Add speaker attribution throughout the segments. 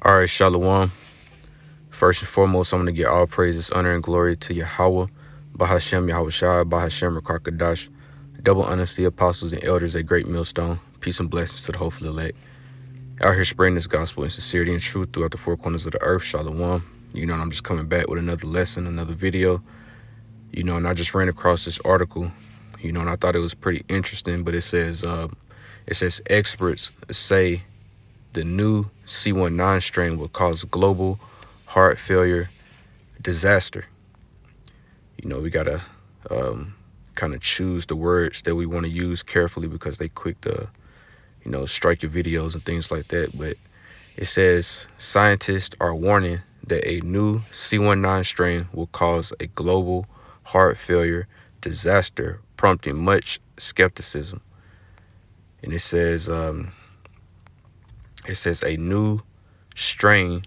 Speaker 1: All right, Shalom. First and foremost, I'm going to give all praises, honor, and glory to Yahweh, Bahashem, Yahweh Shai, Bahashem, Rakakadash. Double honor to the apostles and elders at Great Millstone. Peace and blessings to the hopeful elect. Out here spreading this gospel in sincerity and truth throughout the four corners of the earth. Shalom. And I'm just coming back with another lesson, another video. And I just ran across this article, and I thought it was pretty interesting, but it says experts say the new C19 strain will cause global heart failure disaster. We gotta kind of choose the words that we want to use carefully because they quick to, strike your videos and things like that. But it says scientists are warning that a new C19 strain will cause a global heart failure disaster, prompting much skepticism. And it says a new strain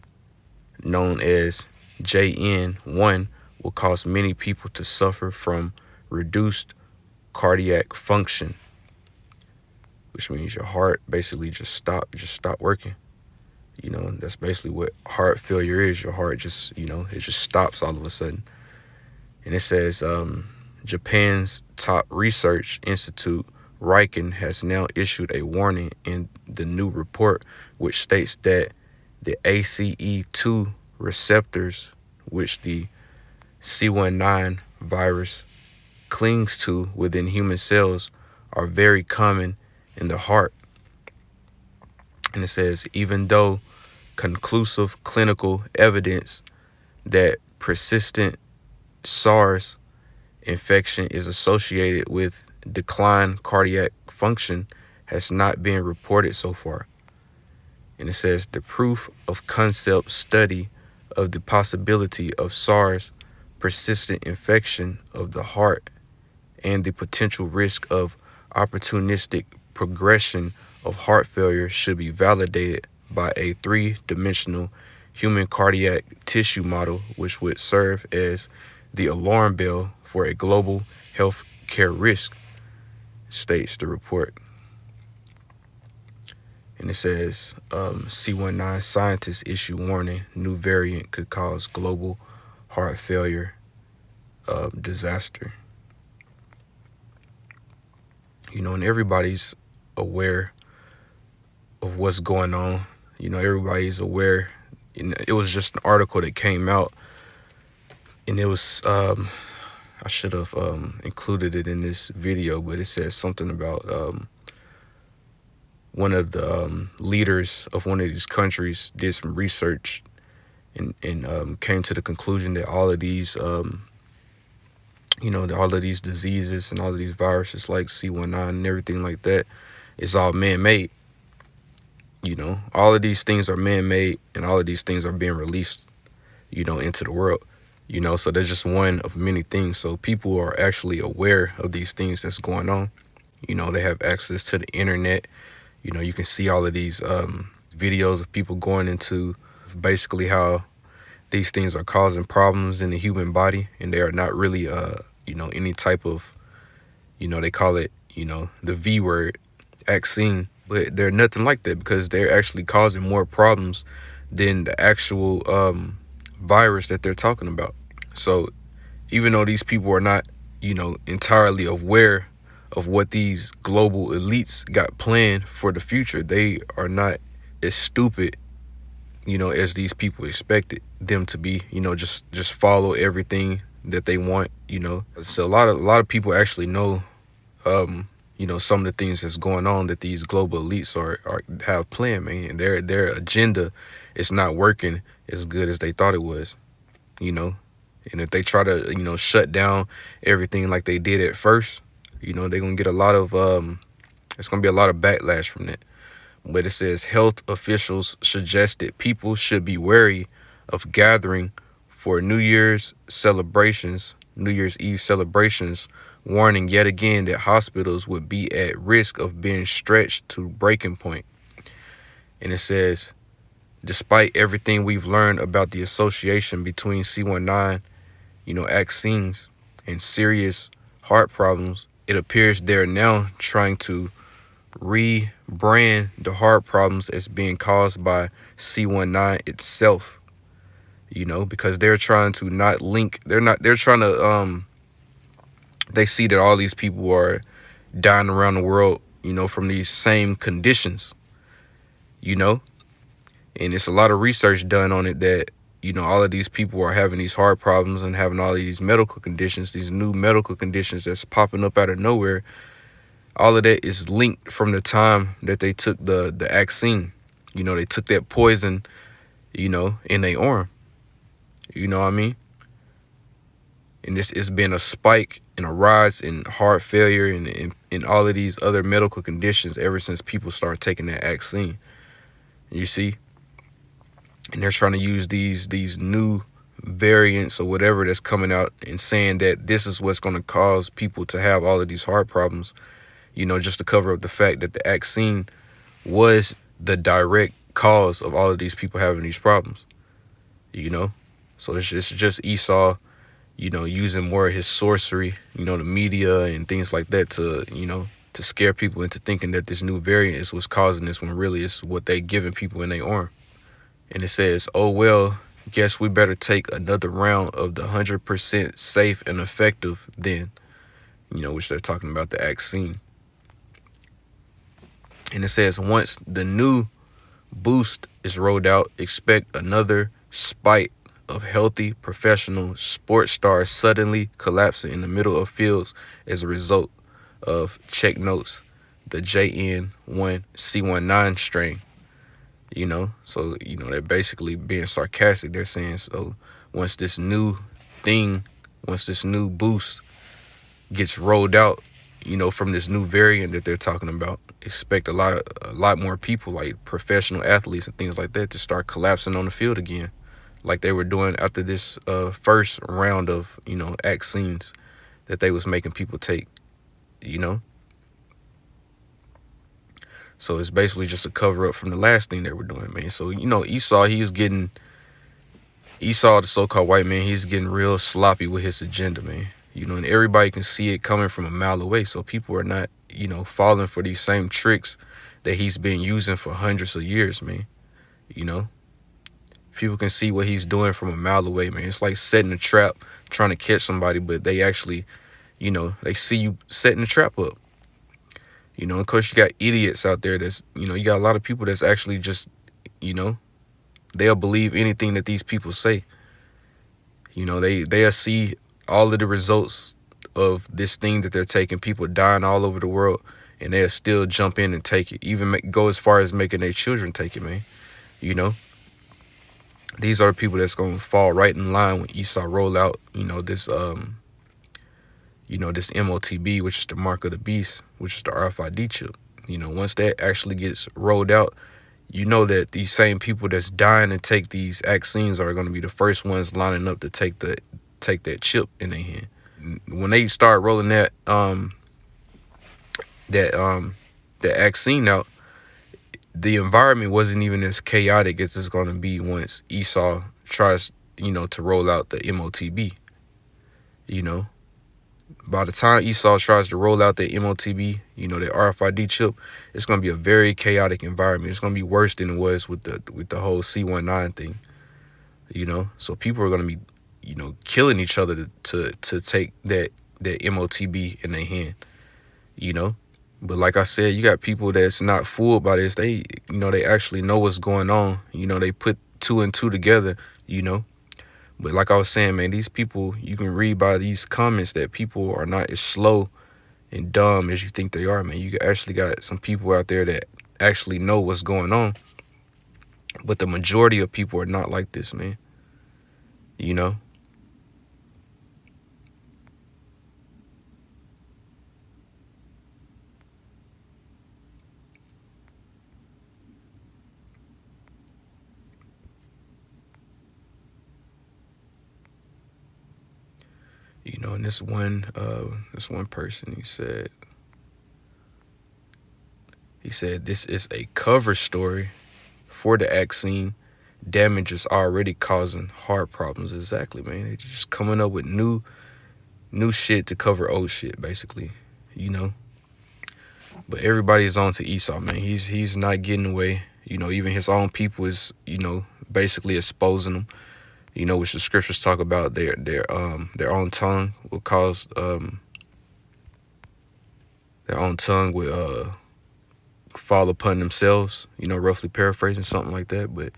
Speaker 1: known as JN1 will cause many people to suffer from reduced cardiac function, which means your heart basically just stop working. That's basically what heart failure is. Your heart just, it just stops all of a sudden. And it says Japan's top research institute, Riken, has now issued a warning in the new report, which states that the ACE2 receptors, which the C19 virus clings to within human cells, are very common in the heart. And it says, even though conclusive clinical evidence that persistent SARS infection is associated with declined cardiac function has not been reported so far. And it says the proof of concept study of the possibility of SARS persistent infection of the heart and the potential risk of opportunistic progression of heart failure should be validated by a three-dimensional human cardiac tissue model, which would serve as the alarm bell for a global health care risk, states the report. And it says C19 scientists issue warning new variant could cause global heart failure disaster. And everybody's aware of what's going on. Everybody's aware. It was just an article that came out, and it was I should have included it in this video, but it says something about one of the leaders of one of these countries did some research and came to the conclusion that all of these all of these diseases and all of these viruses like C19 and everything like that is all man-made. All of these things are man-made, and all of these things are being released, into the world. So there's just one of many things. So people are actually aware of these things that's going on. They have access to the internet. You can see all of these videos of people going into basically how these things are causing problems in the human body, and they are not really, any type of, they call it, the V word, vaccine, but they're nothing like that because they're actually causing more problems than the actual virus that they're talking about. So even though these people are not, entirely aware of what these global elites got planned for the future, they are not as stupid, as these people expected them to be. Just follow everything that they want. So a lot of people actually know some of the things that's going on that these global elites have planned, man. And their agenda is not working as good as they thought it was. And if they try to shut down everything like they did at first, they're gonna get a lot of it's gonna be a lot of backlash from that. But it says health officials suggested people should be wary of gathering for New Year's Eve celebrations, warning yet again that hospitals would be at risk of being stretched to breaking point. And it says, despite everything we've learned about the association between C19, vaccines and serious heart problems, it appears they're now trying to rebrand the heart problems as being caused by C19 itself, because they're trying to not link, they're trying to, they see that all these people are dying around the world, from these same conditions, you know, and it's a lot of research done on it that, all of these people are having these heart problems and having all of these medical conditions, these new medical conditions that's popping up out of nowhere. All of that is linked from the time that they took the vaccine. They took that poison, in their arm. You know what I mean? And this has been a spike and a rise in heart failure and all of these other medical conditions ever since people started taking that vaccine. You see? And they're trying to use these new variants or whatever that's coming out and saying that this is what's going to cause people to have all of these heart problems, just to cover up the fact that the vaccine was the direct cause of all of these people having these problems, So it's just Esau, using more of his sorcery, the media and things like that to scare people into thinking that this new variant is what's causing this, when really it's what they giving people in their arm. And it says, oh, well, guess we better take another round of the 100% safe and effective then, which they're talking about the vaccine. And it says, once the new boost is rolled out, expect another spike of healthy professional sports stars suddenly collapsing in the middle of fields as a result of, check notes, the JN1 C19 strain. So they're basically being sarcastic. They're saying, so once this new boost gets rolled out, from this new variant that they're talking about, expect a lot more people, like professional athletes and things like that, to start collapsing on the field again, like they were doing after this first round of vaccines that they was making people take. So it's basically just a cover up from the last thing they were doing, man. So Esau, the so-called white man, he's getting real sloppy with his agenda, man. And everybody can see it coming from a mile away. So people are not, falling for these same tricks that he's been using for hundreds of years, man. People can see what he's doing from a mile away, man. It's like setting a trap, trying to catch somebody, but they actually, they see you setting the trap up. Of course, you got idiots out there that's, you got a lot of people that's actually just, they'll believe anything that these people say. They'll see all of the results of this thing that they're taking, people dying all over the world, and they'll still jump in and take it, even go as far as making their children take it, man. These are the people that's going to fall right in line when Esau roll out, this this MOTB, which is the mark of the beast, which is the RFID chip. Once that actually gets rolled out, that these same people that's dying to take these vaccines are going to be the first ones lining up to take that chip in their hand. When they start rolling that vaccine out, the environment wasn't even as chaotic as it's going to be once Esau tries, to roll out the MOTB. By the time Esau tries to roll out the MOTB, the RFID chip, it's going to be a very chaotic environment. It's going to be worse than it was with the whole C19 thing. So people are going to be, killing each other to take that MOTB in their hand. But like I said, you got people that's not fooled by this. They, they actually know what's going on. They put two and two together. But like I was saying, man, these people, you can read by these comments that people are not as slow and dumb as you think they are, man. You actually got some people out there that actually know what's going on. But the majority of people are not like this, man. And this one person, he said this is a cover story for the vaccine. Damage is already causing heart problems. Exactly, man. They're just coming up with new shit to cover old shit, basically. But everybody is on to Esau, man. He's not getting away. Even his own people is, basically exposing him. Which the scriptures talk about their own tongue will cause their own tongue will fall upon themselves. Roughly paraphrasing something like that. But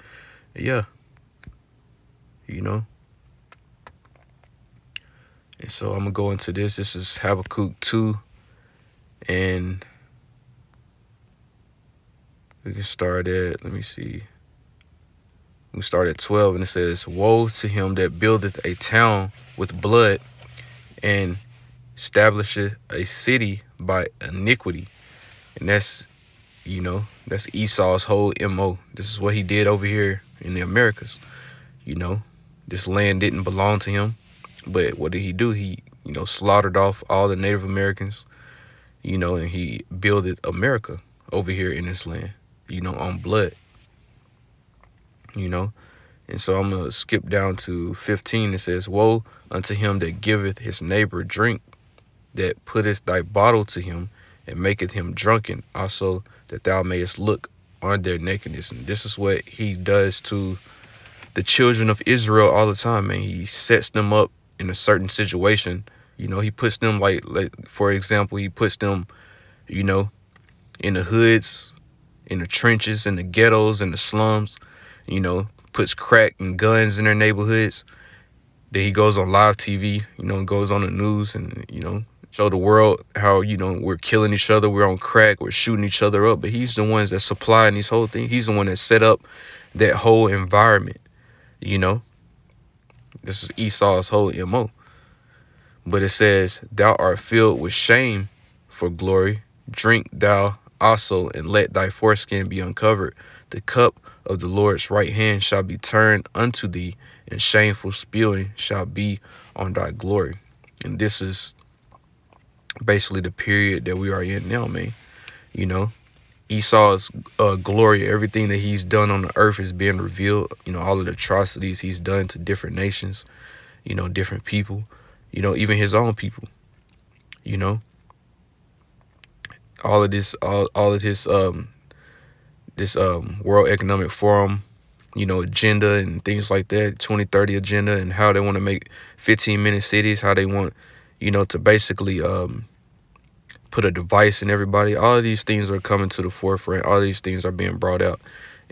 Speaker 1: yeah, and so I'm gonna go into this. This is Habakkuk 2, and we can start at, let me see. We start at 12, and it says, "Woe to him that buildeth a town with blood, and establisheth a city by iniquity." And that's Esau's whole MO. This is what he did over here in the Americas. This land didn't belong to him, but what did he do? He, slaughtered off all the Native Americans, and he builded America over here in this land, on blood, And so I'm going to skip down to 15. It says, "Woe unto him that giveth his neighbor drink, that putteth thy bottle to him, and maketh him drunken, also that thou mayest look on their nakedness." And this is what he does to the children of Israel all the time, man. He sets them up in a certain situation. He puts them like for example, he puts them, in the hoods, in the trenches, in the ghettos, in the slums, puts crack and guns in their neighborhoods. Then he goes on live TV, goes on the news and, show the world how, we're killing each other. We're on crack. We're shooting each other up. But he's the ones that supplying these whole things. He's the one that set up that whole environment. This is Esau's whole MO. But it says, "Thou art filled with shame for glory. Drink thou also, and let thy foreskin be uncovered. The cup of the Lord's right hand shall be turned unto thee, and shameful spewing shall be on thy glory." And this is basically the period that we are in now, man. Esau's glory, everything that he's done on the earth is being revealed. All of the atrocities he's done to different nations, different people, even his own people, all of this, all of his, this World Economic Forum, agenda and things like that, 2030 agenda, and how they want to make 15-minute cities, how they want, to basically put a device in everybody. All of these things are coming to the forefront. All of these things are being brought out,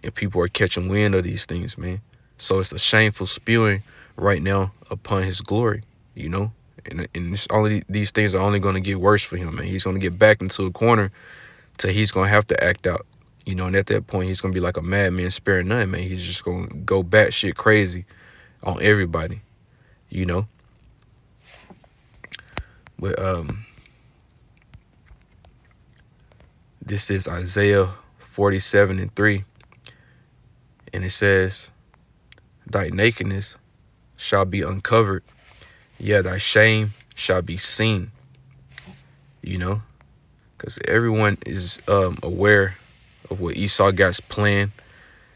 Speaker 1: and people are catching wind of these things, man. So it's a shameful spewing right now upon his glory, and these things are only going to get worse for him, man. He's going to get back into a corner till he's going to have to act out, and at that point he's going to be like a madman sparing none, man. He's just going to go batshit crazy on everybody, but this is Isaiah 47:3, and it says, "Thy nakedness shall be uncovered, yeah, thy shame shall be seen." Because everyone is aware of what Esau got planned.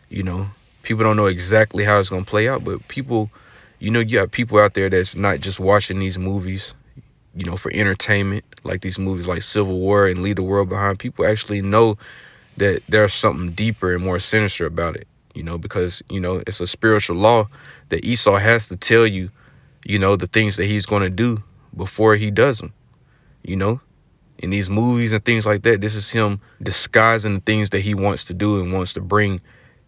Speaker 1: People don't know exactly how it's gonna play out, but people, you got people out there that's not just watching these movies, for entertainment, like these movies like Civil War and Leave the World Behind. People actually know that there's something deeper and more sinister about it, because, it's a spiritual law that Esau has to tell you, the things that he's going to do before he does them, in these movies and things like that. This is him disguising the things that he wants to do and wants to bring.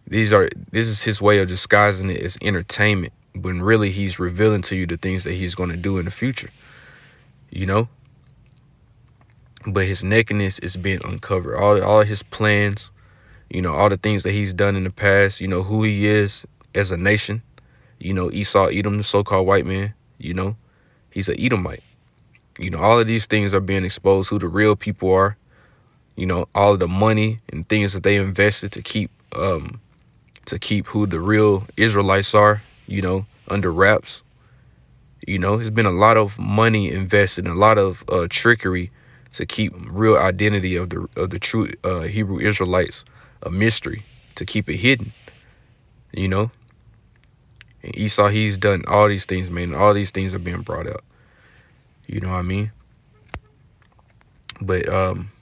Speaker 1: This is his way of disguising it as entertainment, when really he's revealing to you the things that he's going to do in the future, but his nakedness is being uncovered. All of his plans, all the things that he's done in the past, who he is as a nation. Esau, Edom, the so-called white man, he's an Edomite. All of these things are being exposed, who the real people are, all of the money and things that they invested to keep who the real Israelites are, under wraps. There's been a lot of money invested and a lot of trickery to keep real identity of the true Hebrew Israelites a mystery, to keep it hidden, And Esau, he's done all these things, man. All these things are being brought out. You know what I mean? But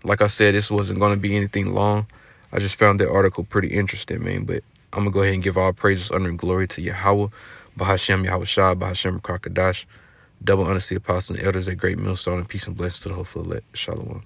Speaker 1: like I said, this wasn't going to be anything long. I just found that article pretty interesting, man. But I'm going to go ahead and give all praises, honor, and glory to Yahweh, Bahashem, Yahweh Shah, Bahashem, Krakadash. Double honor to the apostles and elders, a great millstone, and peace and blessings to the whole full elect. Shalom.